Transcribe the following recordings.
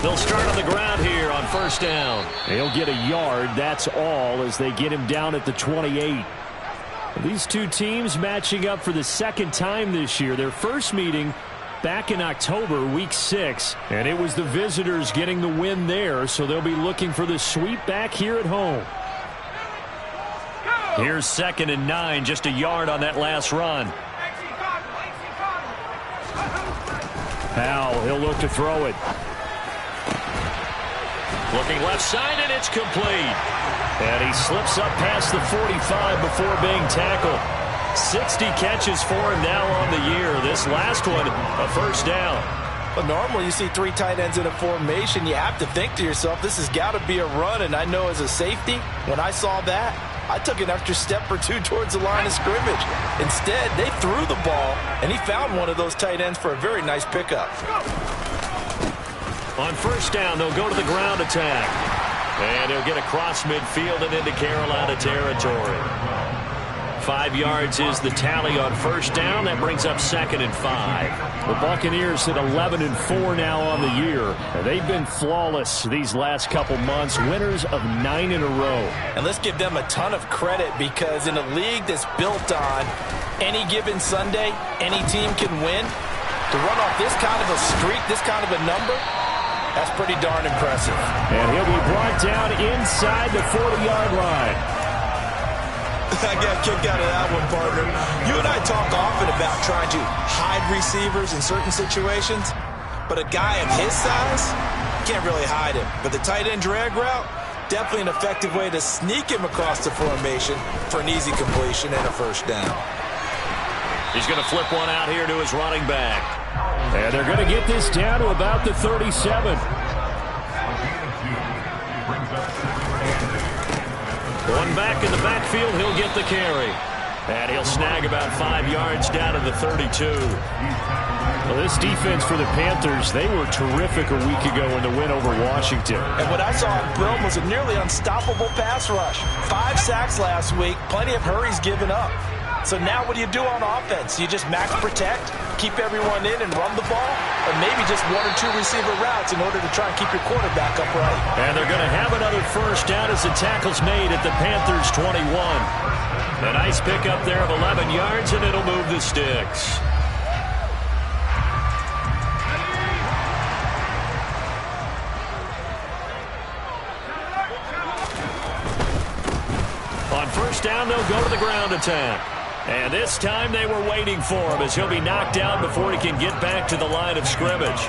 They'll start on the ground here on first down. He'll get a yard, that's all, as they get him down at the 28. These two teams matching up for the second time this year. Their first meeting back in October, week 6, and it was the visitors getting the win there, so they'll be looking for the sweep back here at home. Here's 2nd and 9, just a yard on that last run. Powell, he'll look to throw it. Looking left side, and it's complete. And he slips up past the 45 before being tackled. 60 catches for him now on the year. This last one, a first down. But normally you see 3 tight ends in a formation. You have to think to yourself, this has got to be a run. And I know as a safety, when I saw that, I took an extra step or 2 towards the line of scrimmage. Instead, they threw the ball, and he found one of those tight ends for a very nice pickup. On first down, they'll go to the ground attack. And he'll get across midfield and into Carolina territory. 5 yards is the tally on first down. That brings up 2nd and 5. The Buccaneers at 11-4 now on the year. And they've been flawless these last couple months, winners of 9 in a row. And let's give them a ton of credit, because in a league that's built on any given Sunday, any team can win. To run off this kind of a streak, this kind of a number, that's pretty darn impressive. And he'll be brought down inside the 40-yard line. I got a kick out of that one, partner. You and I talk often about trying to hide receivers in certain situations, but a guy of his size, can't really hide him. But the tight end drag route, definitely an effective way to sneak him across the formation for an easy completion and a first down. He's going to flip one out here to his running back. And they're going to get this down to about the 37. Going back in the backfield, he'll get the carry. And he'll snag about 5 yards down to the 32. Well, this defense for the Panthers, they were terrific a week ago in the win over Washington. And what I saw in film was a nearly unstoppable pass rush. 5 sacks last week, plenty of hurries given up. So now what do you do on offense? You just max protect, keep everyone in and run the ball, or maybe just 1 or 2 receiver routes in order to try and keep your quarterback upright. And they're going to have another first down as the tackle's made at the Panthers' 21. A nice pickup there of 11 yards, and it'll move the sticks. On first down, they'll go to the ground attack. And this time they were waiting for him, as he'll be knocked down before he can get back to the line of scrimmage.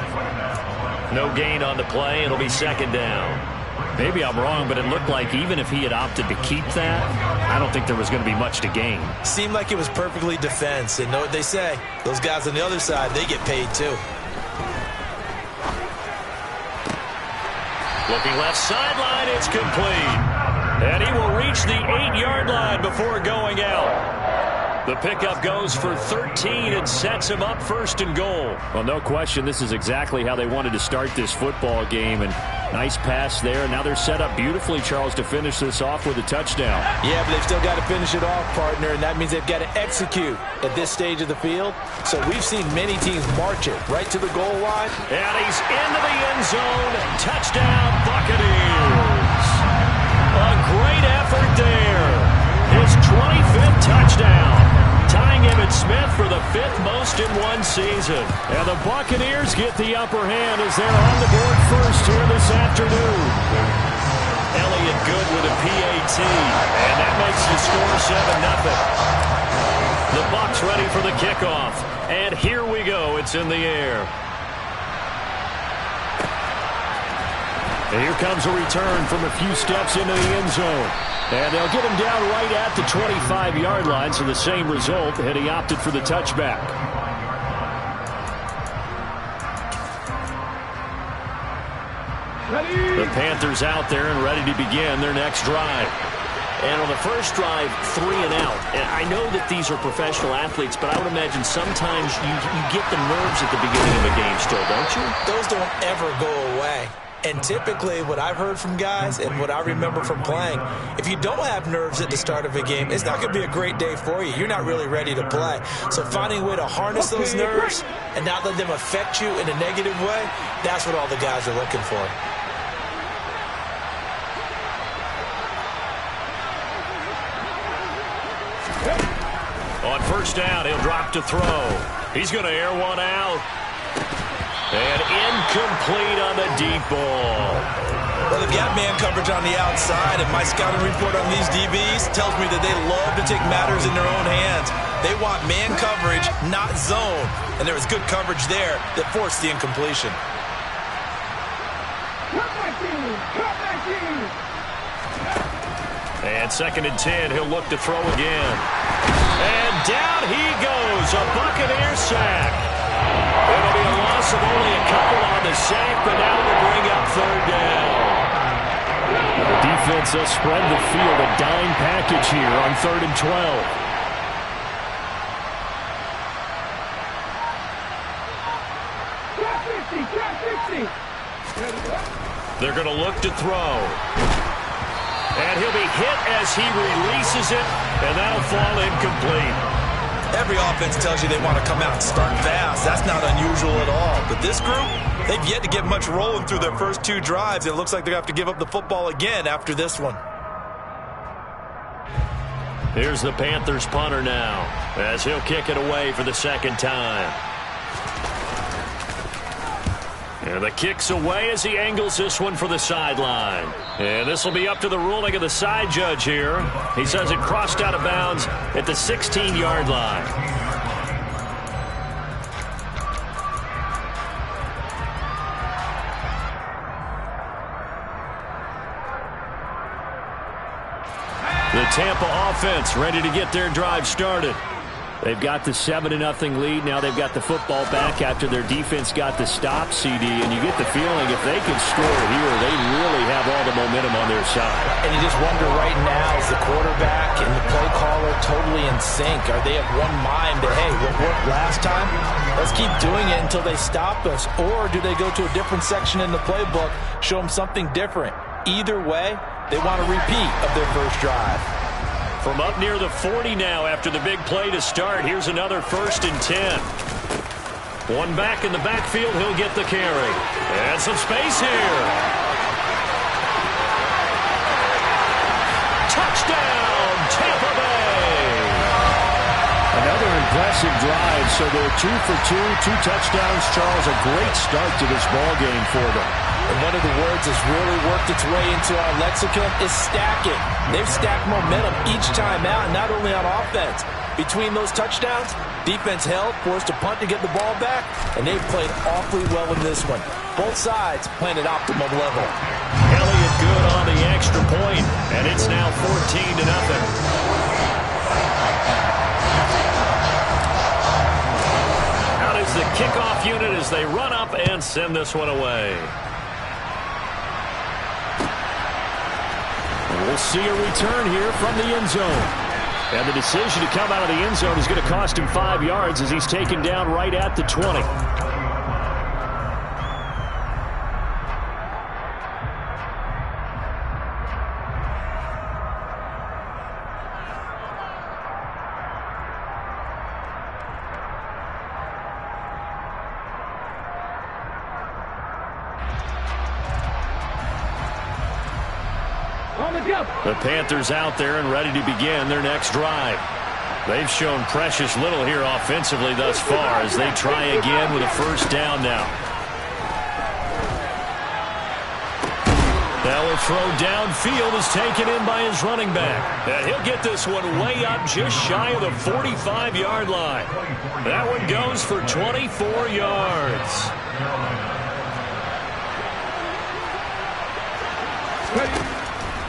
No gain on the play. It'll be 2nd down. Maybe I'm wrong, but it looked like even if he had opted to keep that, I don't think there was going to be much to gain. Seemed like it was perfectly defense. And know what they say? Those guys on the other side, they get paid too. Looking left sideline, it's complete. And he will reach the 8-yard line before going out. The pickup goes for 13 and sets him up 1st and goal. Well, no question, this is exactly how they wanted to start this football game. And nice pass there. Now they're set up beautifully, Charles, to finish this off with a touchdown. Yeah, but they've still got to finish it off, partner, and that means they've got to execute at this stage of the field. So we've seen many teams march it right to the goal line. And he's into the end zone. Touchdown, Buccaneers. A great effort there. His 25th touchdown. Tying Emmitt Smith for the 5th most in one season. And the Buccaneers get the upper hand as they're on the board first here this afternoon. Elliott good with a PAT. And that makes the score 7-0. The Bucs ready for the kickoff. And here we go. It's in the air. And here comes a return from a few steps into the end zone. And they'll get him down right at the 25-yard line, so the same result, and he opted for the touchback. The Panthers out there and ready to begin their next drive. And on the first drive, 3 and out. And I know that these are professional athletes, but I would imagine sometimes you get the nerves at the beginning of a game still, don't you? Those don't ever go away. And typically what I've heard from guys and what I remember from playing, if you don't have nerves at the start of a game, it's not going to be a great day for you. You're not really ready to play. So finding a way to harness those nerves and not let them affect you in a negative way, that's what all the guys are looking for. On first down, he'll drop to throw. He's going to air one out. And incomplete on the deep ball. Well, they've got man coverage on the outside, and my scouting report on these DBs tells me that they love to take matters in their own hands. They want man coverage, not zone. And there was good coverage there that forced the incompletion. And 2nd and 10, he'll look to throw again. And down he goes, a Buccaneer sack. It'll be a loss of only a couple on the sack, but now we'll bring up 3rd down. The defense will spread the field, a dime package here on 3rd and 12. They're going to look to throw. And he'll be hit as he releases it, and that'll fall incomplete. Every offense tells you they want to come out and start fast. That's not unusual at all. But this group, they've yet to get much rolling through their first 2 drives. It looks like they're going to have to give up the football again after this one. Here's the Panthers punter now, as he'll kick it away for the 2nd time. And the kick's away as he angles this one for the sideline. And this will be up to the ruling of the side judge here. He says it crossed out of bounds at the 16-yard line. The Tampa offense ready to get their drive started. They've got the 7-0 lead. Now they've got the football back after their defense got the stop, CD. And you get the feeling if they can score here, they really have all the momentum on their side. And you just wonder right now, is the quarterback and the play caller totally in sync? Are they of one mind that, hey, what worked last time? Let's keep doing it until they stop us. Or do they go to a different section in the playbook, show them something different? Either way, they want a repeat of their first drive. From up near the 40 now after the big play to start. Here's another 1st and 10. One back in the backfield. He'll get the carry. And some space here. Touchdown, Tampa Bay. Another impressive drive. So they're 2 for 2, 2 touchdowns. Charles, a great start to this ball game for them. And one of the words that's really worked its way into our lexicon is stacking. They've stacked momentum each time out, not only on offense. Between those touchdowns, defense held, forced a punt to get the ball back, and they've played awfully well in this one. Both sides playing at optimum level. Elliott good on the extra point, and it's now 14-0. Out is the kickoff unit as they run up and send this one away. We'll see a return here from the end zone. And the decision to come out of the end zone is going to cost him 5 yards as he's taken down right at the 20. The Panthers out there and ready to begin their next drive. They've shown precious little here offensively thus far as they try again with a 1st down now. Now a throw downfield is taken in by his running back. And he'll get this one way up just shy of the 45-yard line. That one goes for 24 yards.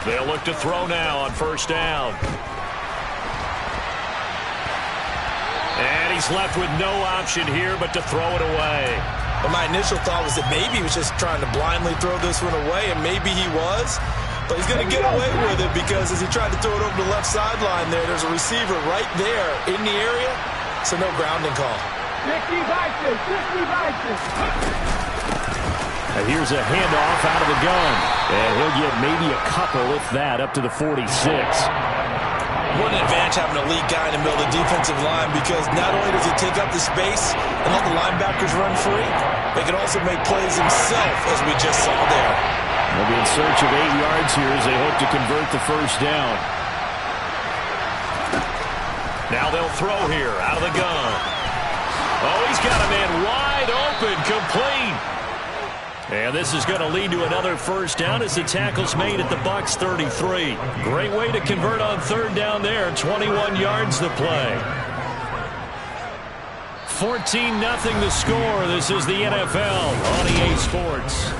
They'll look to throw now on 1st down. And he's left with no option here but to throw it away. Well, my initial thought was that maybe he was just trying to blindly throw this one away, and maybe he was. But he's going to get away with it because as he tried to throw it over the left sideline there's a receiver right there in the area, so no grounding call. And here's a handoff out of the gun. And he'll get maybe a couple, if that, up to the 46. What an advantage having a lead guy in the middle of the defensive line, because not only does he take up the space and let the linebackers run free, but he can also make plays himself, as we just saw there. They'll be in search of 8 yards here as they hope to convert the first down. Now they'll throw here out of the gun. Oh, he's got a man wide open, complete. And this is going to lead to another first down as the tackle's made at the Bucs 33. Great way to convert on third down there. 21 yards to play. 14-0 the score. This is the NFL on EA Sports.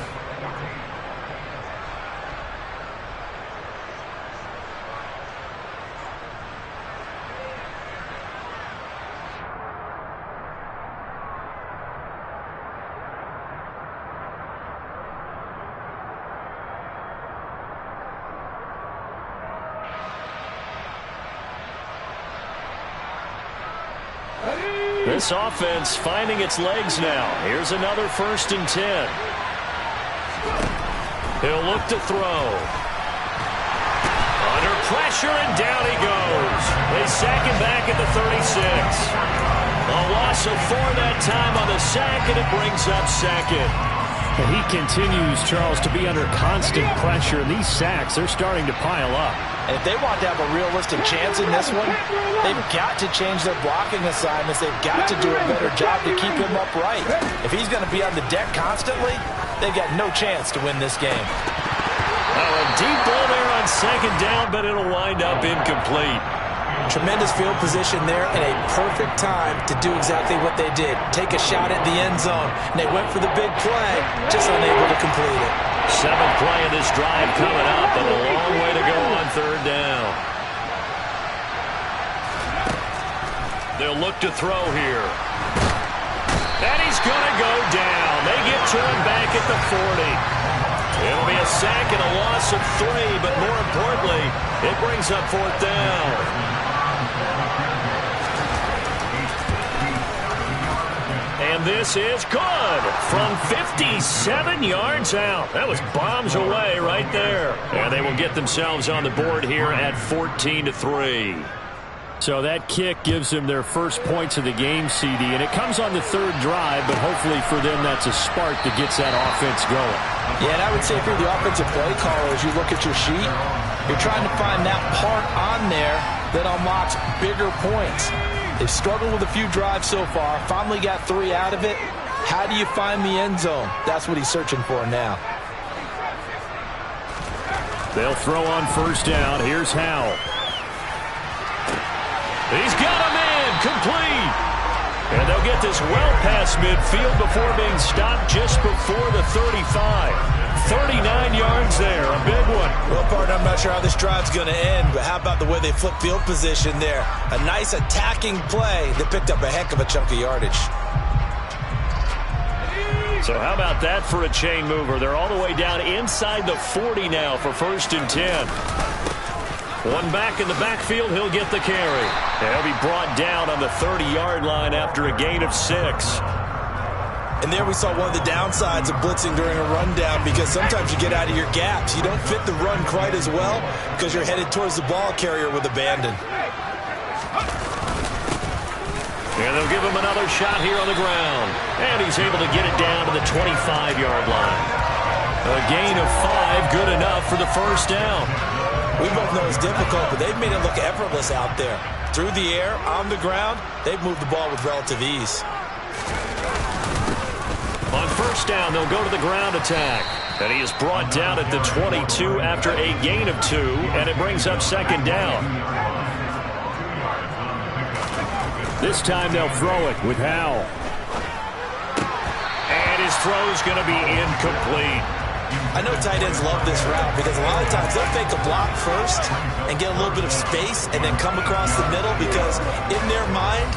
This offense finding its legs now. Here's another 1st and 10. He'll look to throw. Under pressure, and down he goes. They sack him back at the 36. A loss of 4 that time on the sack, and it brings up 2nd. And he continues, Charles, to be under constant pressure. And these sacks, they're starting to pile up. And if they want to have a realistic chance in this one, they've got to change their blocking assignments. They've got to do a better job to keep him upright. If he's going to be on the deck constantly, they've got no chance to win this game. Oh, a deep ball there on 2nd down, but it'll wind up incomplete. Tremendous field position there and a perfect time to do exactly what they did. Take a shot at the end zone. And they went for the big play, just unable to complete it. 7th play of this drive coming up, and a long way to go on third down. They'll look to throw here. And he's going to go down. They get to him back at the 40. It'll be a sack and a loss of 3, but more importantly, it brings up 4th down. And this is good from 57 yards out. That was bombs away right there. And they will get themselves on the board here at 14-3. So that kick gives them their first points of the game, CD, and it comes on the 3rd drive, but hopefully for them that's a spark that gets that offense going. Yeah, and I would say if you're the offensive play caller, as you look at your sheet, you're trying to find that part on there that unlocks bigger points. They've struggled with a few drives so far, finally got 3 out of it. How do you find the end zone? That's what he's searching for now. They'll throw on 1st down. Here's Howell. He's got him in, complete. And they'll get this well past midfield before being stopped just before the 35. 39 yards there, a big one. Well, partner, I'm not sure how this drive's going to end, but how about the way they flip field position there? A nice attacking play that picked up a heck of a chunk of yardage. So how about that for a chain mover? They're all the way down inside the 40 now for 1st and 10. One back in the backfield, he'll get the carry. He'll be brought down on the 30-yard line after a gain of 6. And there we saw one of the downsides of blitzing during a rundown, because sometimes you get out of your gaps. You don't fit the run quite as well because you're headed towards the ball carrier with abandon. And they'll give him another shot here on the ground. And he's able to get it down to the 25-yard line. A gain of 5, good enough for the first down. We both know it's difficult, but they've made it look effortless out there. Through the air, on the ground, they've moved the ball with relative ease. On first down, they'll go to the ground attack. And he is brought down at the 22 after a gain of 2, and it brings up 2nd down. This time they'll throw it with Howell. And his throw's going to be incomplete. I know tight ends love this route because a lot of times they'll fake a block first and get a little bit of space and then come across the middle, because in their mind,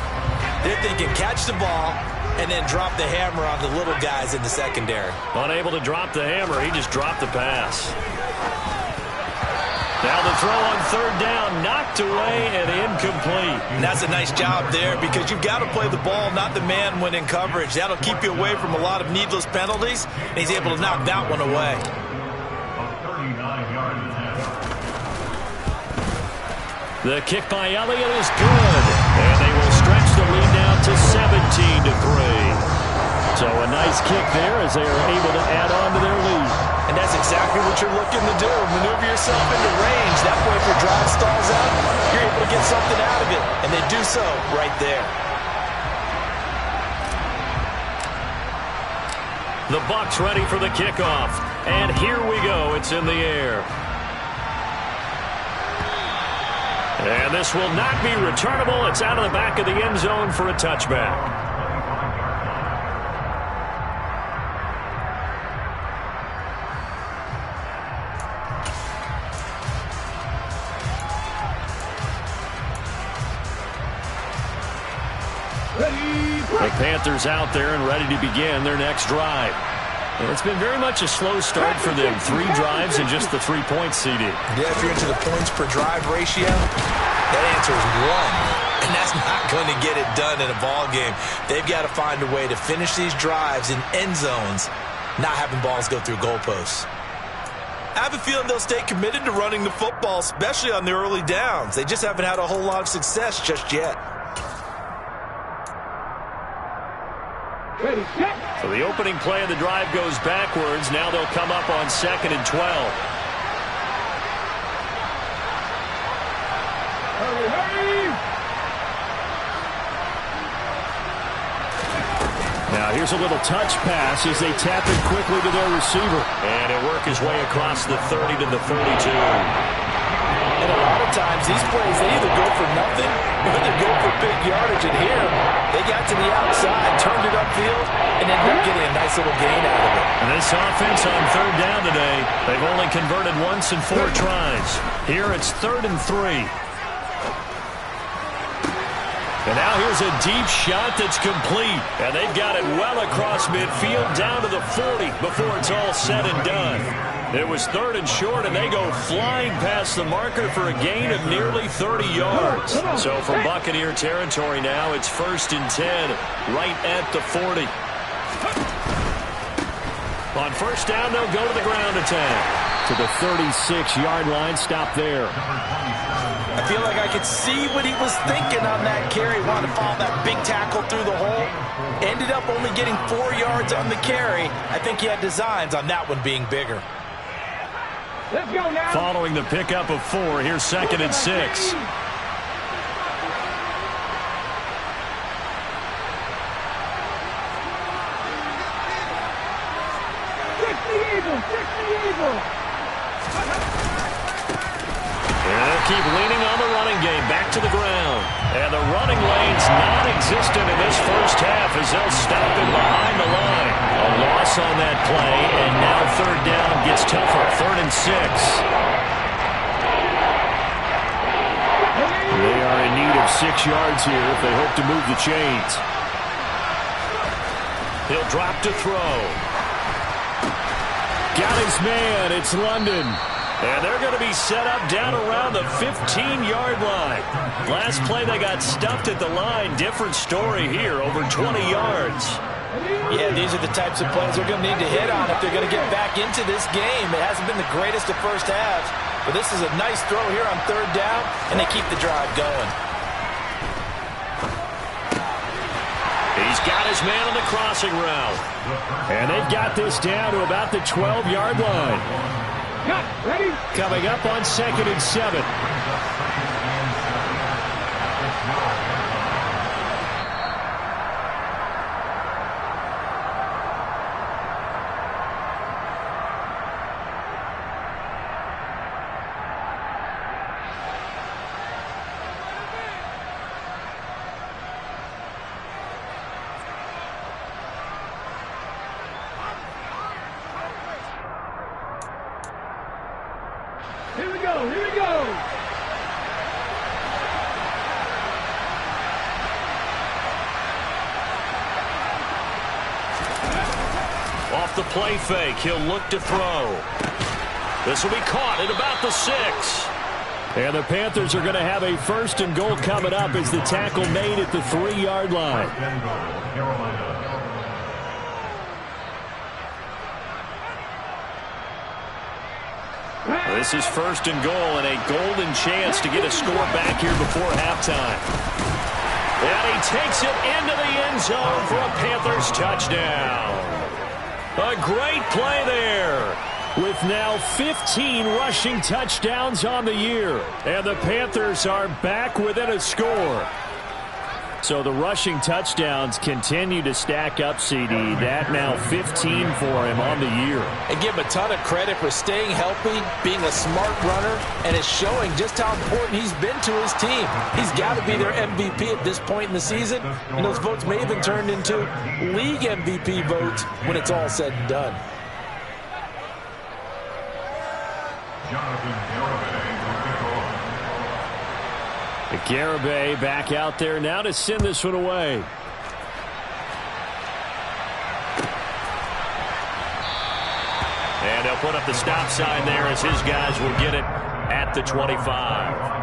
they're thinking catch the ball and then drop the hammer on the little guys in the secondary. Unable to drop the hammer, he just dropped the pass. Now the throw on third down, knocked away and incomplete. And that's a nice job there because you've got to play the ball, not the man when in coverage. That'll keep you away from a lot of needless penalties, and he's able to knock that one away. The kick by Elliott is good, and they will stretch the lead now to 17-3. So a nice kick there as they are able to add on to their lead. And that's exactly what you're looking to do. Maneuver yourself into range. That way, if your drive stalls out, you're able to get something out of it. And they do so right there. The Bucs ready for the kickoff. And here we go. It's in the air. And this will not be returnable. It's out of the back of the end zone for a touchback. The Panthers out there and ready to begin their next drive. And it's been very much a slow start for them. 3 drives and just the 3 points seeded. Yeah, if you're into the points per drive ratio, that answer is 1. And that's not going to get it done in a ball game. They've got to find a way to finish these drives in end zones, not having balls go through goalposts. I have a feeling they'll stay committed to running the football, especially on the early downs. They just haven't had a whole lot of success just yet. So the opening play of the drive goes backwards. Now they'll come up on 2nd and 12. Now here's a little touch pass as they tap it quickly to their receiver. And it work his way across the 30 to the 32. And a lot of times, these plays, they either go for nothing or they go for big yardage. And here, they got to the outside, turned it upfield, and ended up getting a nice little gain out of it. And this offense on third down today, they've only converted once in 4 tries. Here it's 3rd and 3. And now here's a deep shot that's complete. And they've got it well across midfield down to the 40 before it's all said and done. It was 3rd and short, and they go flying past the marker for a gain of nearly 30 yards. So from Buccaneer territory now, it's 1st and 10, right at the 40. On 1st down, they'll go to the ground attack. To the 36-yard line, stop there. I feel like I could see what he was thinking on that carry. Wanted to follow that big tackle through the hole. Ended up only getting 4 yards on the carry. I think he had designs on that one being bigger. Let's go now. Following the pickup of 4, here's 2nd and 6. And they'll keep leaning on the running game. Back to the ground. And the running lane's non-existent in this first half as they'll stop him behind the line. A loss on that play, and now 3rd down gets tougher. 3rd and 6. They are in need of 6 yards here if they hope to move the chains. He'll drop to throw. Got his man. It's London. And they're going to be set up down around the 15-yard line. Last play, they got stuffed at the line. Different story here, over 20 yards. Yeah, these are the types of plays they're going to need to hit on if they're going to get back into this game. It hasn't been the greatest of first halves, but this is a nice throw here on 3rd down, and they keep the drive going. He's got his man on the crossing route. And they've got this down to about the 12-yard line. Ready? Coming up on 2nd and 7. Here we go, here we go. Off the play fake, he'll look to throw. This will be caught at about the 6. And the Panthers are going to have a 1st and goal coming up as the tackle made at the 3-yard line. This is 1st and goal and a golden chance to get a score back here before halftime. And he takes it into the end zone for a Panthers touchdown. A great play there. With now 15 rushing touchdowns on the year. And the Panthers are back within a score. So the rushing touchdowns continue to stack up, CD. That now 15 for him on the year. And give him a ton of credit for staying healthy, being a smart runner, and it's showing just how important he's been to his team. He's got to be their MVP at this point in the season, and those votes may have been turned into league MVP votes when it's all said and done. Garibay back out there now to send this one away. And they'll put up the stop sign there as his guys will get it at the 25.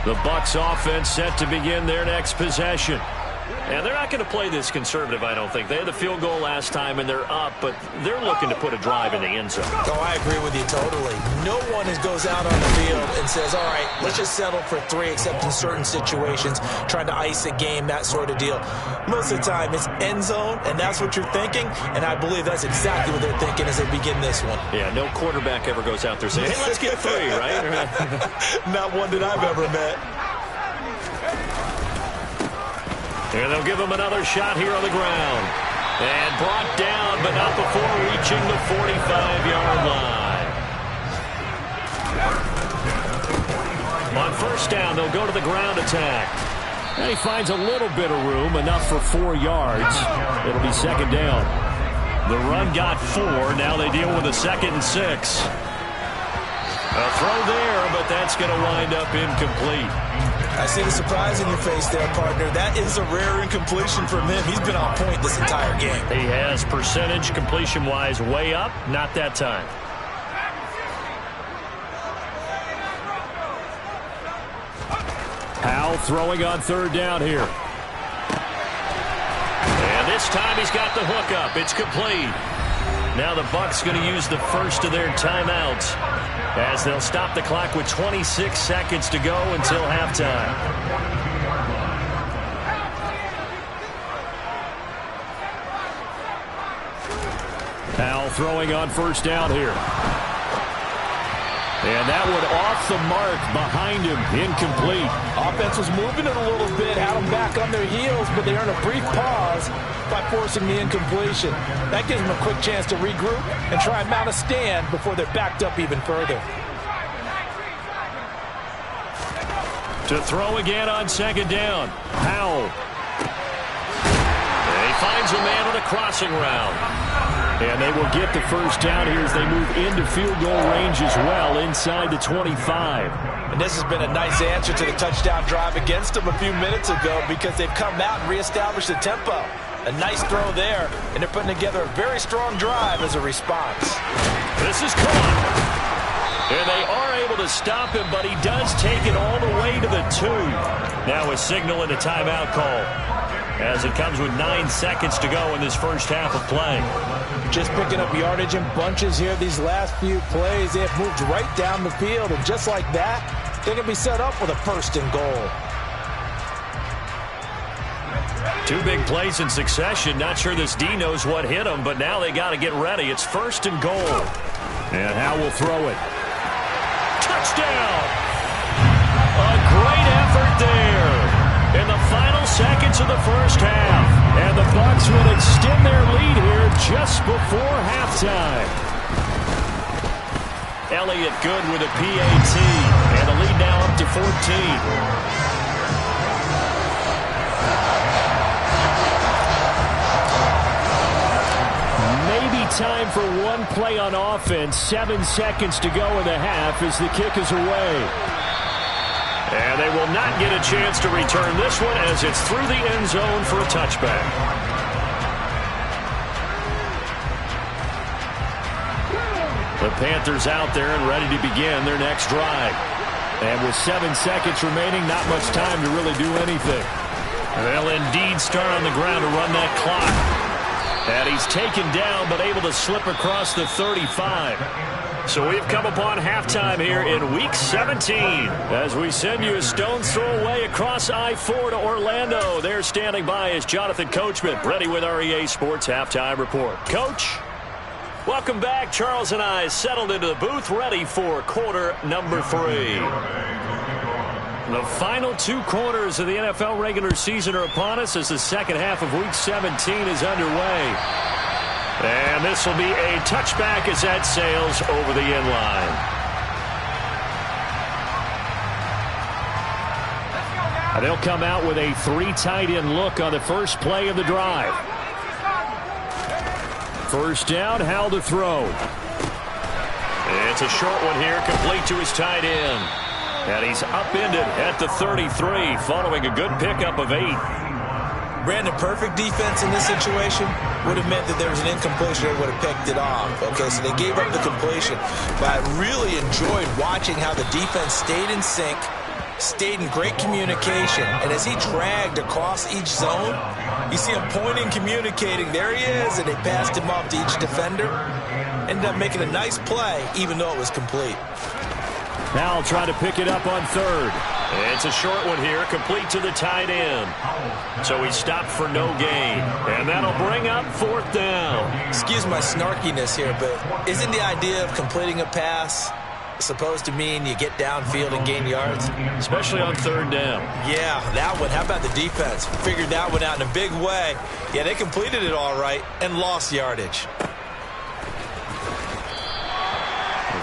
The Bucs offense set to begin their next possession. And they're not going to play this conservative, I don't think. They had the field goal last time, and they're up, but they're looking to put a drive in the end zone. Oh, I agree with you totally. No one goes out on the field and says, all right, let's just settle for 3, except in certain situations, trying to ice a game, that sort of deal. Most of the time, it's end zone, and that's what you're thinking, and I believe that's exactly what they're thinking as they begin this one. Yeah, no quarterback ever goes out there saying, hey, let's get 3, right? Not one that I've ever met. And they'll give him another shot here on the ground. And brought down, but not before reaching the 45-yard line. On 1st down, they'll go to the ground attack. And he finds a little bit of room, enough for 4 yards. It'll be 2nd down. The run got 4. Now they deal with a 2nd and 6. A throw there, but that's going to wind up incomplete. I see the surprise in your face there, partner. That is a rare incompletion from him. He's been on point this entire game. He has percentage completion-wise way up. Not that time. Powell throwing on 3rd down here. And this time he's got the hook up. It's complete. Now the Bucs going to use the first of their timeouts as they'll stop the clock with 26 seconds to go until halftime. Powell throwing on 1st down here. And that one off the mark behind him, incomplete. Offense was moving it a little bit, had them back on their heels, but they earned a brief pause by forcing the incompletion. That gives them a quick chance to regroup and try and mount a stand before they're backed up even further. To throw again on 2nd down. Powell. And he finds a man on a crossing route. And they will get the 1st down here as they move into field goal range as well, inside the 25. And this has been a nice answer to the touchdown drive against them a few minutes ago because they've come out and reestablished the tempo. A nice throw there, and they're putting together a very strong drive as a response. This is caught. And they are able to stop him, but he does take it all the way to the 2. Now a signal and a timeout call as it comes with 9 seconds to go in this first half of play. Just picking up yardage in bunches here these last few plays. They have moved right down the field, and just like that, they're going to be set up with a 1st and goal. 2 big plays in succession. Not sure this D knows what hit him, but now they got to get ready. It's 1st and goal. And Howe will throw it. Touchdown! A great effort there in the final seconds of the first half. And the Bucs will extend their lead here just before halftime. Elliott good with a PAT. And the lead now up to 14. Time for one play on offense. 7 seconds to go in the half as the kick is away. And they will not get a chance to return this one as it's through the end zone for a touchback. The Panthers out there and ready to begin their next drive. And with 7 seconds remaining, not much time to really do anything. They'll indeed start on the ground to run that clock. And he's taken down, but able to slip across the 35. So we've come upon halftime here in Week 17. As we send you a stone's throw away across I-4 to Orlando. There standing by is Jonathan Coachman, ready with our EA Sports Halftime Report. Coach, welcome back. Charles and I settled into the booth, ready for quarter number 3. The final 2 quarters of the NFL regular season are upon us as the second half of Week 17 is underway. And this will be a touchback as that sails over the end line. They'll come out with a 3 tight end look on the first play of the drive. First down, Howell to throw. It's a short one here, complete to his tight end. And he's upended at the 33 following a good pickup of 8. Brandon, perfect defense in this situation would have meant that there was an incompletion. They would have picked it off. Okay, so they gave up the completion. But I really enjoyed watching how the defense stayed in sync, stayed in great communication. And as he dragged across each zone, you see him pointing, communicating. There he is, and they passed him off to each defender. Ended up making a nice play, even though it was complete. Now I'll try to pick it up on 3rd. It's a short one here, complete to the tight end. So he stopped for no gain. And that'll bring up 4th down. Excuse my snarkiness here, but isn't the idea of completing a pass supposed to mean you get downfield and gain yards? Especially on 3rd down. Yeah, that one. How about the defense? Figured that one out in a big way. Yeah, they completed it all right and lost yardage.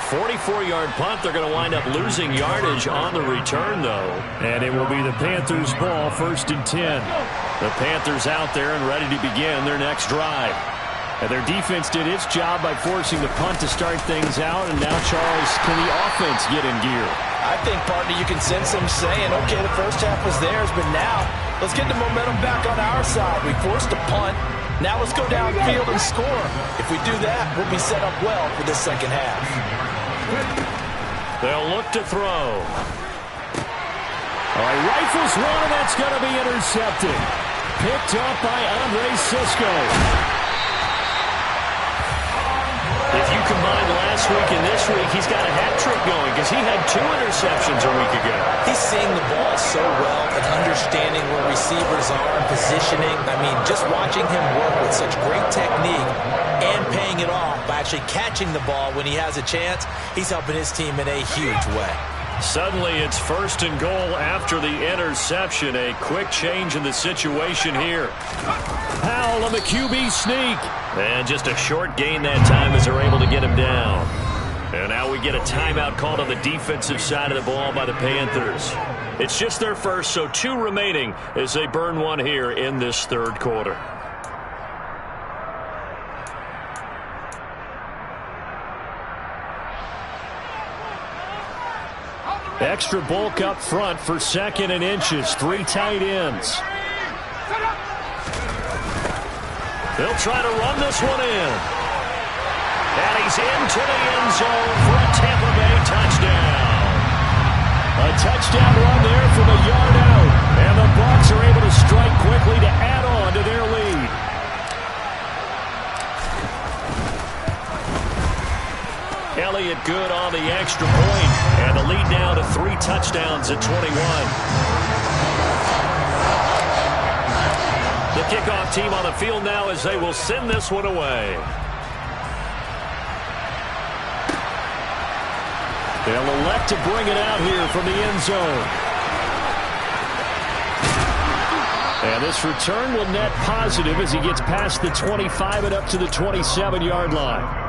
44-yard punt. They're going to wind up losing yardage on the return, though. And it will be the Panthers' ball, 1st and 10. The Panthers out there and ready to begin their next drive. And their defense did its job by forcing the punt to start things out. And now, Charles, can the offense get in gear? I think, partner, you can sense them saying, okay, the first half was theirs, but now let's get the momentum back on our side. We forced a punt. Now let's go downfield and score. If we do that, we'll be set up well for the second half. They'll look to throw. All right, rifles one, and that's going to be intercepted. Picked up by Andre Sisco. If you combine last week and this week, he's got a hat trick going because he had 2 interceptions a week ago. He's seeing the ball so well and understanding where receivers are and positioning. I mean, just watching him work with such great technique and paying it off by actually catching the ball when he has a chance, he's helping his team in a huge way. Suddenly it's 1st and goal after the interception. A quick change in the situation here. Howell on the QB sneak. And just a short gain that time as they're able to get him down. And now we get a timeout called on the defensive side of the ball by the Panthers. It's just their first, so 2 remaining as they burn one here in this 3rd quarter. Extra bulk up front for 2nd and inches. 3 tight ends. They'll try to run this one in. And he's into the end zone for a Tampa Bay touchdown. A touchdown run there from a yard out. And the Bucs are able to strike quickly to add on to their lead. Elliott good on the extra point. And the lead now to 3 touchdowns at 21. The kickoff team on the field now as they will send this one away. They'll elect to bring it out here from the end zone. And this return will net positive as he gets past the 25 and up to the 27-yard line.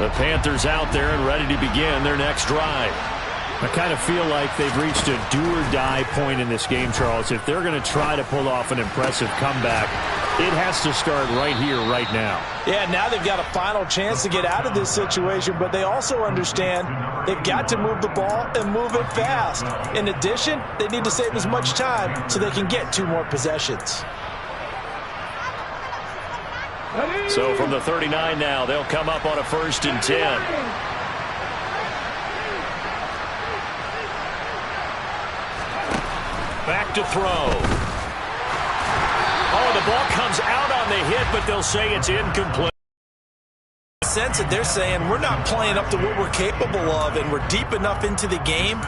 The Panthers out there and ready to begin their next drive. I kind of feel like they've reached a do-or-die point in this game, Charles. If they're going to try to pull off an impressive comeback, it has to start right here, right now. Yeah, now they've got a final chance to get out of this situation, but they also understand they've got to move the ball and move it fast. In addition, they need to save as much time so they can get 2 more possessions. So from the 39 now, they'll come up on a 1st and 10. Back to throw. Oh, the ball comes out on the hit, but they'll say it's incomplete. Sense that they're saying we're not playing up to what we're capable of, and we're deep enough into the game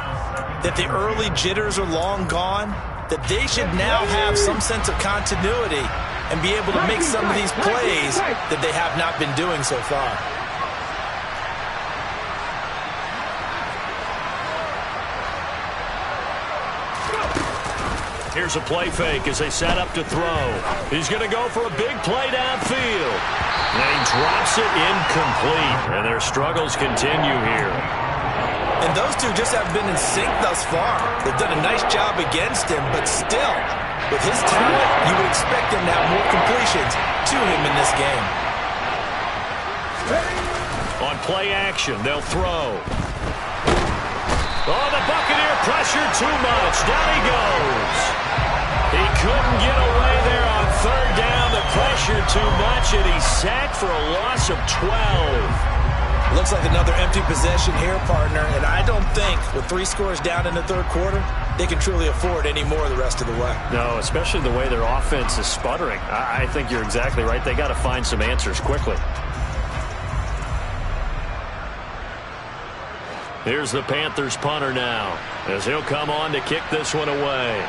that the early jitters are long gone, that they should now have some sense of continuity and be able to make some of these plays that they have not been doing so far. Here's a play fake as they set up to throw. He's going to go for a big play downfield. And he drops it incomplete, and their struggles continue here. And those two just have been in sync thus far. They've done a nice job against him, but still, with his talent, you would expect him to have more completions to him in this game. On play action, they'll throw. Oh, the Buccaneer pressure too much. Down he goes. He couldn't get away there on 3rd down. The pressure too much, and he's sacked for a loss of 12. Looks like another empty possession here, partner, and I don't think with 3 scores down in the 3rd quarter, they can truly afford any more the rest of the way. No, especially the way their offense is sputtering. I think you're exactly right. They got to find some answers quickly. Here's the Panthers punter now, as he'll come on to kick this one away.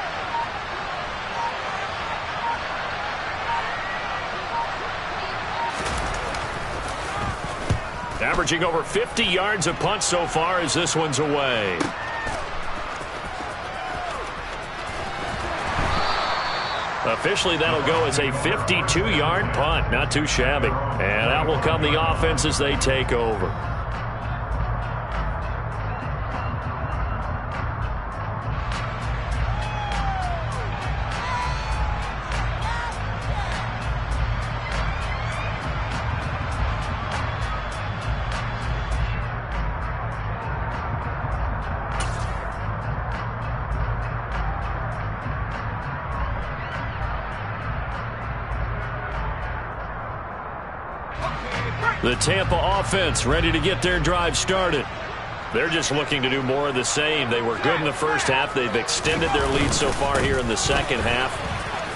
Averaging over 50 yards a punt so far as this one's away. Officially, that'll go as a 52-yard punt. Not too shabby. And out will come the offense as they take over. The Tampa offense ready to get their drive started. They're just looking to do more of the same. They were good in the first half. They've extended their lead so far here in the second half.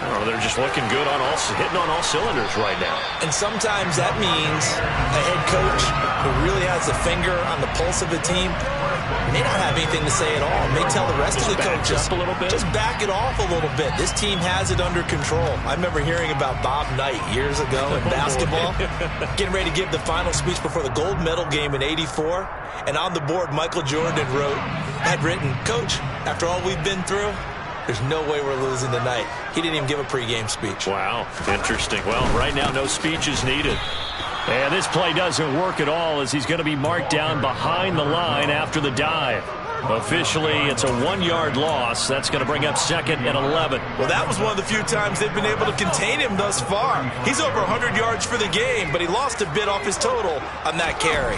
I don't know, they're just looking good on hitting on all cylinders right now. And sometimes that means a head coach who really has a finger on the pulse of the team may not have anything to say at all. May tell the rest of the coaches, up a little bit. Just back it off a little bit. This team has it under control. I remember hearing about Bob Knight years ago in basketball, getting ready to give the final speech before the gold medal game in '84. And on the board, Michael Jordan had written, "Coach, after all we've been through, there's no way we're losing tonight." He didn't even give a pregame speech. Wow, interesting. Well, right now, no speech is needed. And this play doesn't work at all as he's going to be marked down behind the line after the dive. Officially, it's a 1-yard loss. That's going to bring up 2nd and 11. Well, that was one of the few times they've been able to contain him thus far. He's over 100 yards for the game, but he lost a bit off his total on that carry.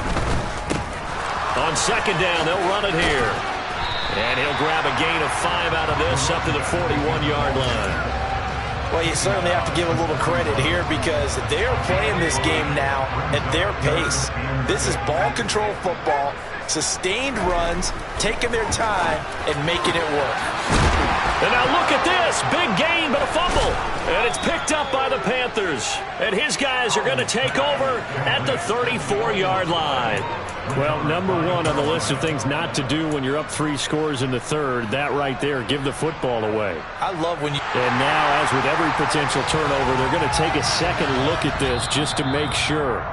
On 2nd down, they'll run it here. And he'll grab a gain of 5 out of this up to the 41-yard line. Well, you certainly have to give a little credit here because they're playing this game now at their pace. This is ball control football, sustained runs, taking their time, and making it work. And now look at this. Big gain, but a fumble. And it's picked up by the Panthers. And his guys are going to take over at the 34-yard line. Well, number 1 on the list of things not to do when you're up 3 scores in the 3rd, that right there, give the football away. I love when you... And now, as with every potential turnover, they're going to take a second look at this just to make sure.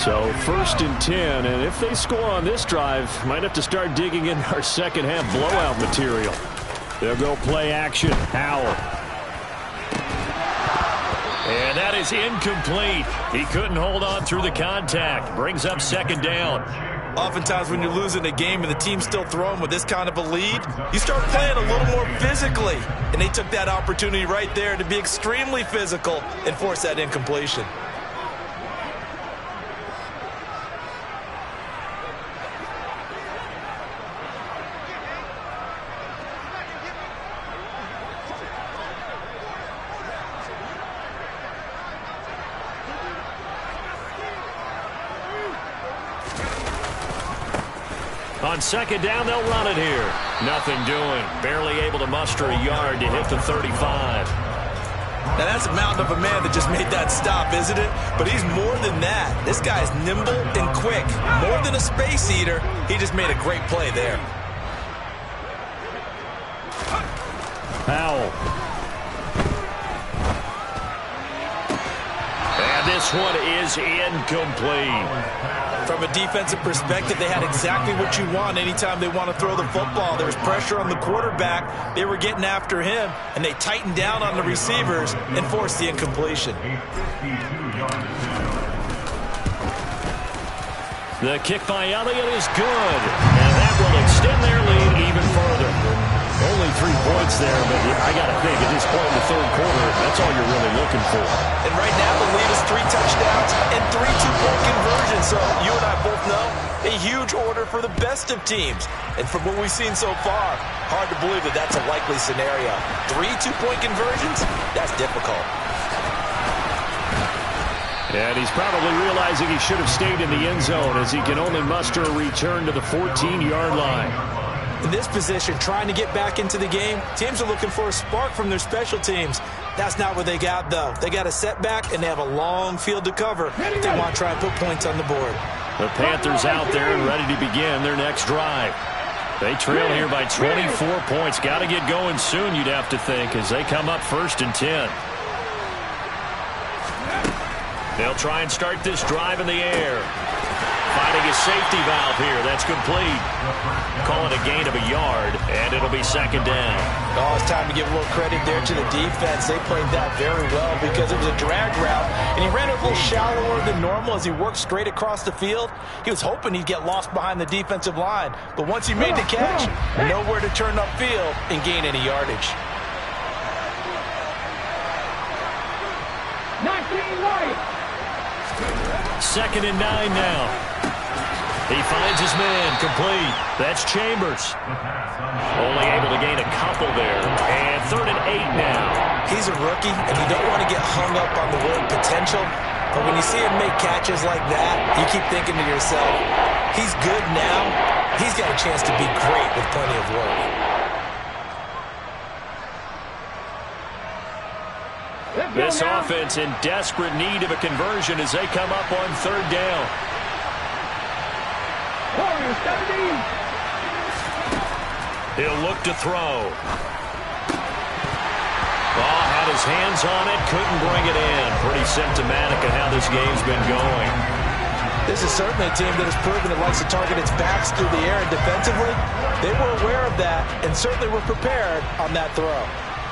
So 1st and 10, and if they score on this drive, might have to start digging in our second half blowout material. They'll go play action. Howell. And that is incomplete. He couldn't hold on through the contact. Brings up 2nd down. Oftentimes when you're losing a game and the team's still throwing with this kind of a lead, you start playing a little more physically. And they took that opportunity right there to be extremely physical and force that incompletion. On 2nd down, they'll run it here. Nothing doing. Barely able to muster a yard to hit the 35. Now that's a mountain of a man that just made that stop, isn't it? But he's more than that. This guy's nimble and quick. More than a space eater. He just made a great play there. Howell. And this one is incomplete. From a defensive perspective, they had exactly what you want anytime they want to throw the football. There was pressure on the quarterback. They were getting after him, and they tightened down on the receivers and forced the incompletion. The kick by Elliott is good, and that will extend their lead even further. Only 3 points there, but I got to think at this point in the 3rd quarter, that's all you're really looking for. And right now the lead is 3 touchdowns and 3 two-point conversions. So you and I both know a huge order for the best of teams. And from what we've seen so far, hard to believe that that's a likely scenario. 3 two-point conversions? That's difficult. And he's probably realizing he should have stayed in the end zone as he can only muster a return to the 14-yard line. In this position, trying to get back into the game, teams are looking for a spark from their special teams. That's not what they got, though. They got a setback, and they have a long field to cover if they want to try and put points on the board. The Panthers out there and ready to begin their next drive. They trail here by 24 points. Got to get going soon, you'd have to think, as they come up 1st and 10. They'll try and start this drive in the air. Finding a safety valve here. That's complete. Call it a gain of a yard, and it'll be 2nd down. Oh, it's time to give a little credit there to the defense. They played that very well because it was a drag route, and he ran it a little shallower than normal as he worked straight across the field. He was hoping he'd get lost behind the defensive line, but once he made the catch, nowhere to turn upfield and gain any yardage. 19 right. 2nd and 9 now. He finds his man, complete. That's Chambers. Only able to gain a couple there. And 3rd and 8 now. He's a rookie, and you don't want to get hung up on the word potential. But when you see him make catches like that, you keep thinking to yourself, he's good now. He's got a chance to be great with plenty of work. This offense in desperate need of a conversion as they come up on 3rd down. He'll look to throw. Oh, had his hands on it, couldn't bring it in. Pretty symptomatic of how this game's been going. This is certainly a team that has proven it likes to target its backs through the air, and defensively, they were aware of that and certainly were prepared on that throw.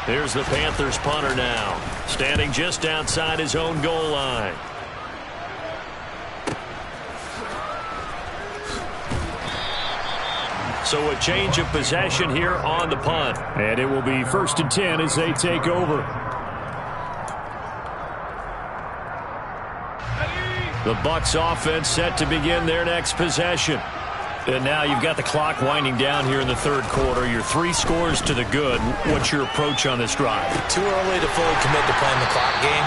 Here's the Panthers punter now, standing just outside his own goal line. So a change of possession here on the punt. And it will be 1st and 10 as they take over. The Bucs offense set to begin their next possession. And now you've got the clock winding down here in the 3rd quarter. You're 3 scores to the good. What's your approach on this drive? Too early to fully commit to playing the clock game.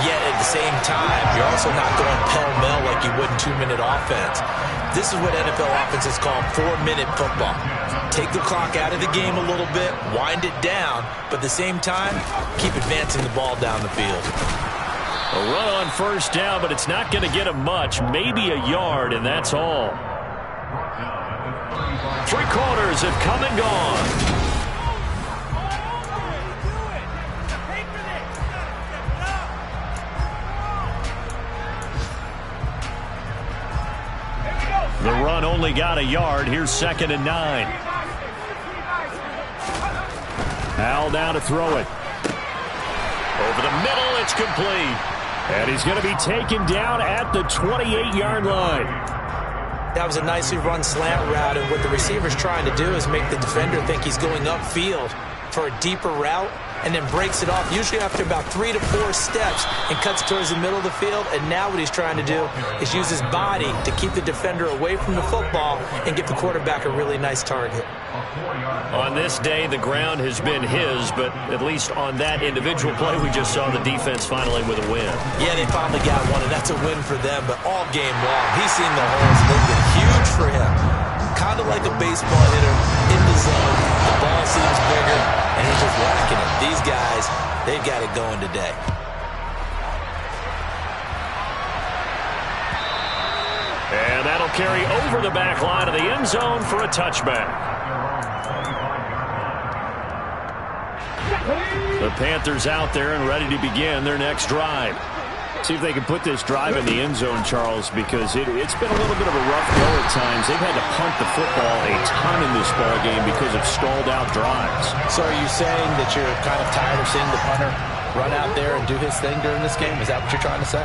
Yet at the same time, you're also not going pell-mell like you would in 2-minute offense. This is what NFL offenses call 4-minute football. Take the clock out of the game a little bit, wind it down, but at the same time, keep advancing the ball down the field. A run on 1st down, but it's not going to get him much. Maybe a yard, and that's all. 3 quarters have come and gone. The run only got a yard. Here's 2nd and 9. Al now to throw it. Over the middle, it's complete. And he's going to be taken down at the 28-yard line. That was a nicely run slant route, and what the receiver's trying to do is make the defender think he's going upfield for a deeper route, and then breaks it off, usually after about 3 to 4 steps, and cuts towards the middle of the field. And now what he's trying to do is use his body to keep the defender away from the football and give the quarterback a really nice target. On this day, the ground has been his, but at least on that individual play, we just saw the defense finally with a win. Yeah, they finally got one, and that's a win for them, but all game long, he's seen the holes, and they've been huge for him. Kind of like a baseball hitter in the zone. The ball seems bigger, and he's just whacking it. These guys, they've got it going today. And that'll carry over the back line of the end zone for a touchback. The Panthers out there and ready to begin their next drive. See if they can put this drive in the end zone, Charles, because it's been a little bit of a rough go at times. They've had to punt the football a ton in this ball game because of stalled-out drives. So are you saying that you're kind of tired of seeing the punter run out there and do his thing during this game? Is that what you're trying to say?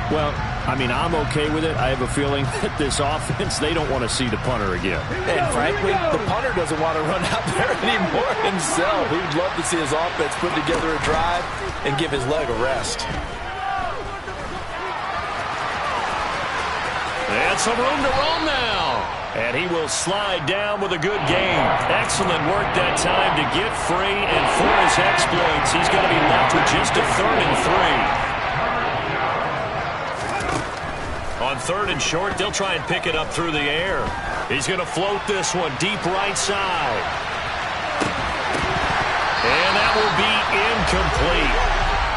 Well, I mean, I'm okay with it. I have a feeling that this offense, they don't want to see the punter again. And frankly, the punter doesn't want to run out there anymore himself. He would love to see his offense put together a drive and give his leg a rest. And some room to roam now. And he will slide down with a good gain. Excellent work that time to get free, and for his exploits, he's going to be left with just a 3rd and 3. On 3rd and short, they'll try and pick it up through the air. He's going to float this one deep right side. And that will be incomplete.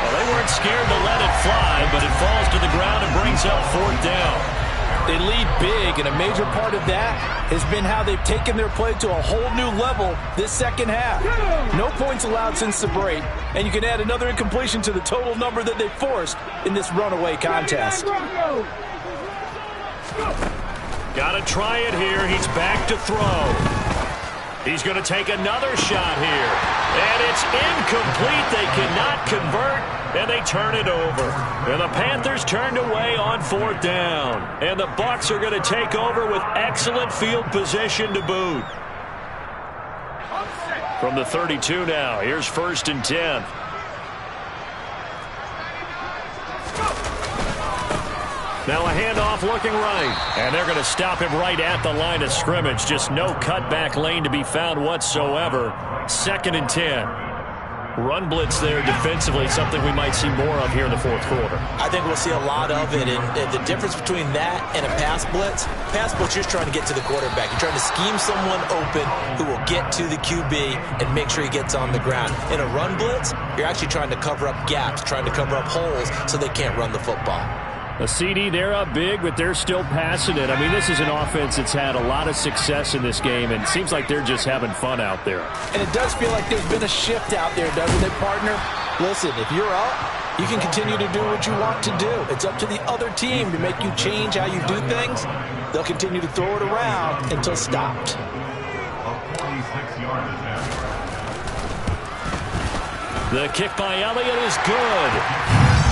Well, they weren't scared to let it fly, but it falls to the ground and brings up 4th down. They lead big, and a major part of that has been how they've taken their play to a whole new level this second half. No points allowed since the break, and you can add another incompletion to the total number that they forced in this runaway contest. Got to try it here. He's back to throw. He's going to take another shot here. And it's incomplete. They cannot convert, and they turn it over. And the Panthers turned away on 4th down. And the Bucs are going to take over with excellent field position to boot. From the 32 now, here's 1st and 10. Now a handoff looking right. And they're going to stop him right at the line of scrimmage. Just no cutback lane to be found whatsoever. 2nd and 10. Run blitz there defensively, something we might see more of here in the 4th quarter. I think we'll see a lot of it, and the difference between that and a pass blitz, you're just trying to get to the quarterback. You're trying to scheme someone open who will get to the QB and make sure he gets on the ground. In a run blitz, you're actually trying to cover up gaps, trying to cover up holes so they can't run the football. A CD, they're up big, but they're still passing it. I mean, this is an offense that's had a lot of success in this game, and it seems like they're just having fun out there. And it does feel like there's been a shift out there, doesn't it, partner? Listen, if you're up, you can continue to do what you want to do. It's up to the other team to make you change how you do things. They'll continue to throw it around until stopped. The kick by Elliott is good.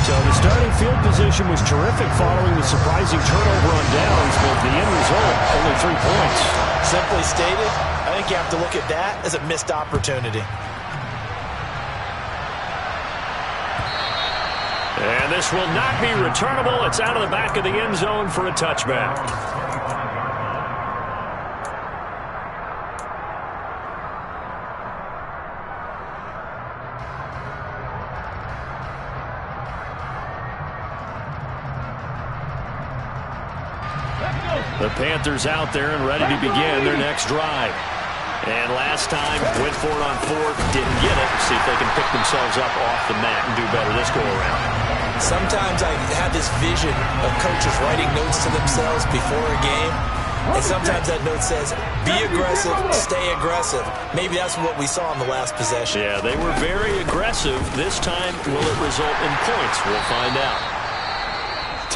So the starting field position was terrific following the surprising turnover on downs, but the end result, only 3 points. Simply stated, I think you have to look at that as a missed opportunity. And this will not be returnable. It's out of the back of the end zone for a touchback. The Panthers out there and ready to begin their next drive. And last time, went for it on 4th, didn't get it. See if they can pick themselves up off the mat and do better this go-around. Sometimes I have this vision of coaches writing notes to themselves before a game. And sometimes that note says, be aggressive, stay aggressive. Maybe that's what we saw in the last possession. Yeah, they were very aggressive. This time, will it result in points? We'll find out.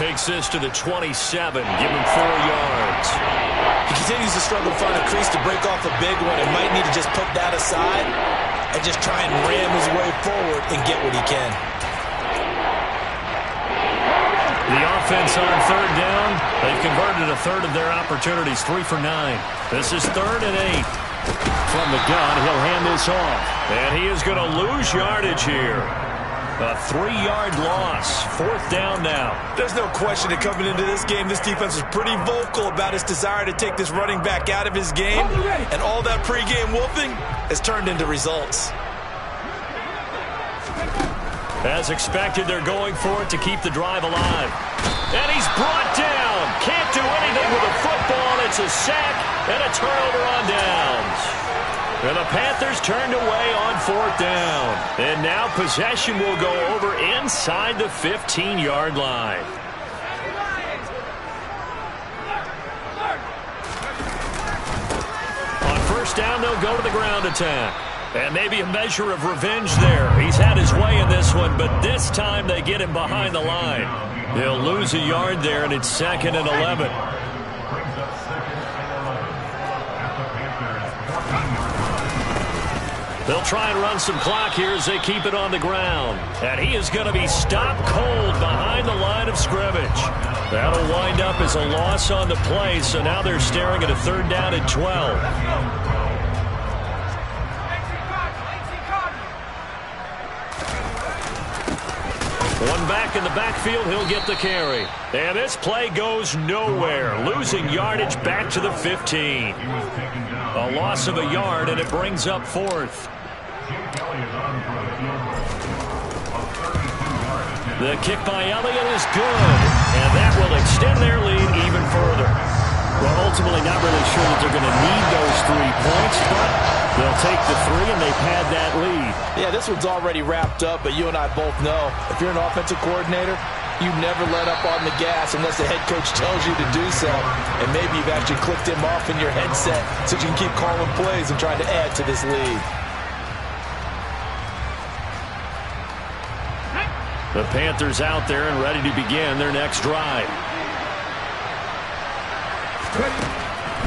takes this to the 27. Give him 4 yards. He continues to struggle to find a crease to break off a big one and might need to just put that aside and just try and ram his way forward and get what he can. The offense on 3rd down. They've converted a third of their opportunities, 3 for 9. This is 3rd and 8. From the gun, he'll hand this off. And he is going to lose yardage here. A 3-yard loss. 4th down now. There's no question that coming into this game, this defense was pretty vocal about its desire to take this running back out of his game. And all that pregame wolfing has turned into results. As expected, they're going for it to keep the drive alive. And he's brought down. Can't do anything with a football. It's a sack and a turnover on downs. And the Panthers turned away on 4th down. And now possession will go over inside the 15-yard line. On 1st down, they'll go to the ground attack. And maybe a measure of revenge there. He's had his way in this one, but this time they get him behind the line. They'll lose a yard there, and it's 2nd and 11. They'll try and run some clock here as they keep it on the ground. And he is going to be stopped cold behind the line of scrimmage. That'll wind up as a loss on the play, so now they're staring at a 3rd down and 12. One back in the backfield, he'll get the carry. And this play goes nowhere, losing yardage back to the 15. A loss of a yard, and it brings up 4th. The kick by Elliott is good, and that will extend their lead even further. Well, ultimately not really sure that they're going to need those 3 points, but they'll take the 3, and they've had that lead. Yeah, this one's already wrapped up, but you and I both know if you're an offensive coordinator, you never let up on the gas unless the head coach tells you to do so. And maybe you've actually clicked him off in your headset so you can keep calling plays and trying to add to this lead. The Panthers out there and ready to begin their next drive.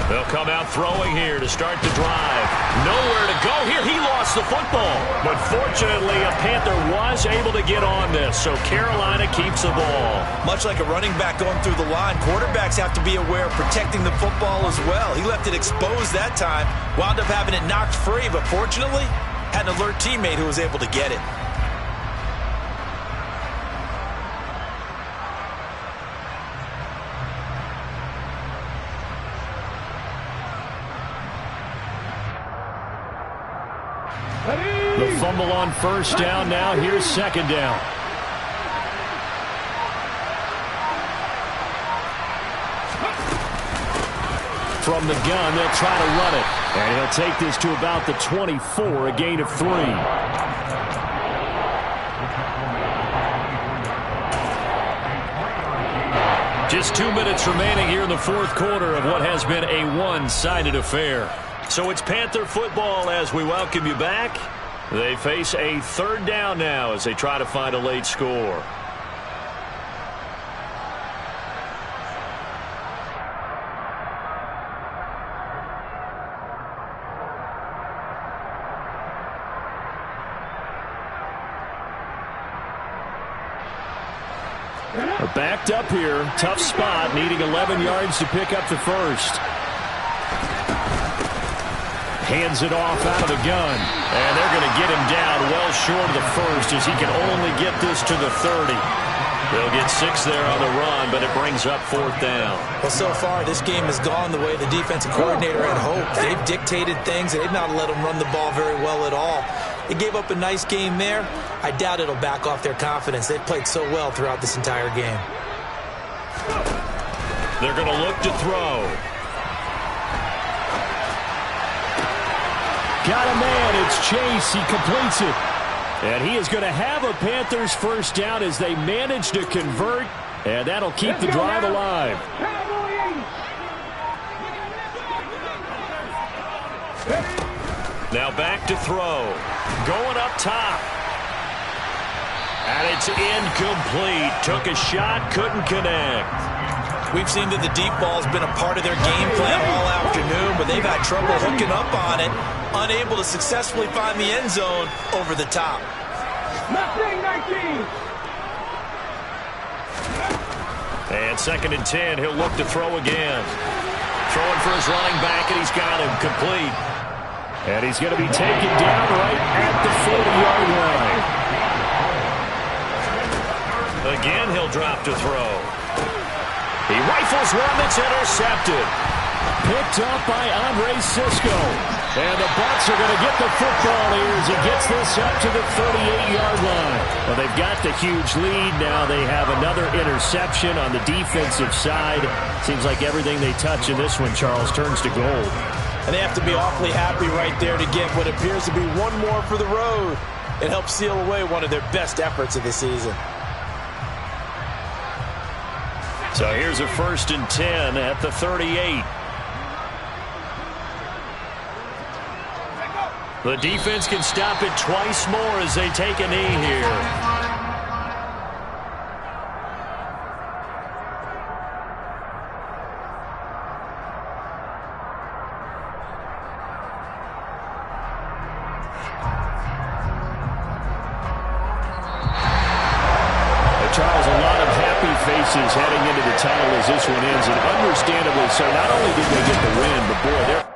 They'll come out throwing here to start the drive. Nowhere to go here. He lost the football. But fortunately, a Panther was able to get on this, so Carolina keeps the ball. Much like a running back going through the line, quarterbacks have to be aware of protecting the football as well. He left it exposed that time, wound up having it knocked free, but fortunately, had an alert teammate who was able to get it. The fumble on 1st down. Now here's 2nd down. From the gun, they'll try to run it. And he'll take this to about the 24, a gain of 3. Just 2 minutes remaining here in the 4th quarter of what has been a one-sided affair. So it's Panther football as we welcome you back. They face a 3rd down now as they try to find a late score. They're backed up here. Tough spot, needing 11 yards to pick up the 1st. Hands it off out of the gun. And they're going to get him down well short of the 1st as he can only get this to the 30. They'll get 6 there on the run, but it brings up 4th down. Well, so far, this game has gone the way the defensive coordinator had hoped. They've dictated things, and they've not let them run the ball very well at all. They gave up a nice game there. I doubt it'll back off their confidence. They've played so well throughout this entire game. They're going to look to throw. Got a man. It's Chase. He completes it. And he is going to have a Panthers 1st down as they manage to convert. And that'll keep the drive alive. Now back to throw. Going up top. And it's incomplete. Took a shot, couldn't connect. We've seen that the deep ball's been a part of their game plan all afternoon, but they've had trouble hooking up on it, unable to successfully find the end zone over the top. Mustang 19. And 2nd and 10, he'll look to throw again. Throwing for his running back, and he's got him complete. And he's going to be taken down right at the 40-yard line. Again, he'll drop to throw. He rifles one that's intercepted. Picked up by Andre Sisco. And the Bucs are going to get the football here as he gets this up to the 38-yard line. Well, they've got the huge lead. Now they have another interception on the defensive side. Seems like everything they touch in this one, Charles, turns to gold. And they have to be awfully happy right there to get what appears to be one more for the road. It helps seal away one of their best efforts of the season. So here's a 1st and 10 at the 38. The defense can stop it twice more as they take a knee here. Charles, a lot of happy faces heading into the tunnel as this one ends, and understandably so. Not only did they get the win, but boy, they're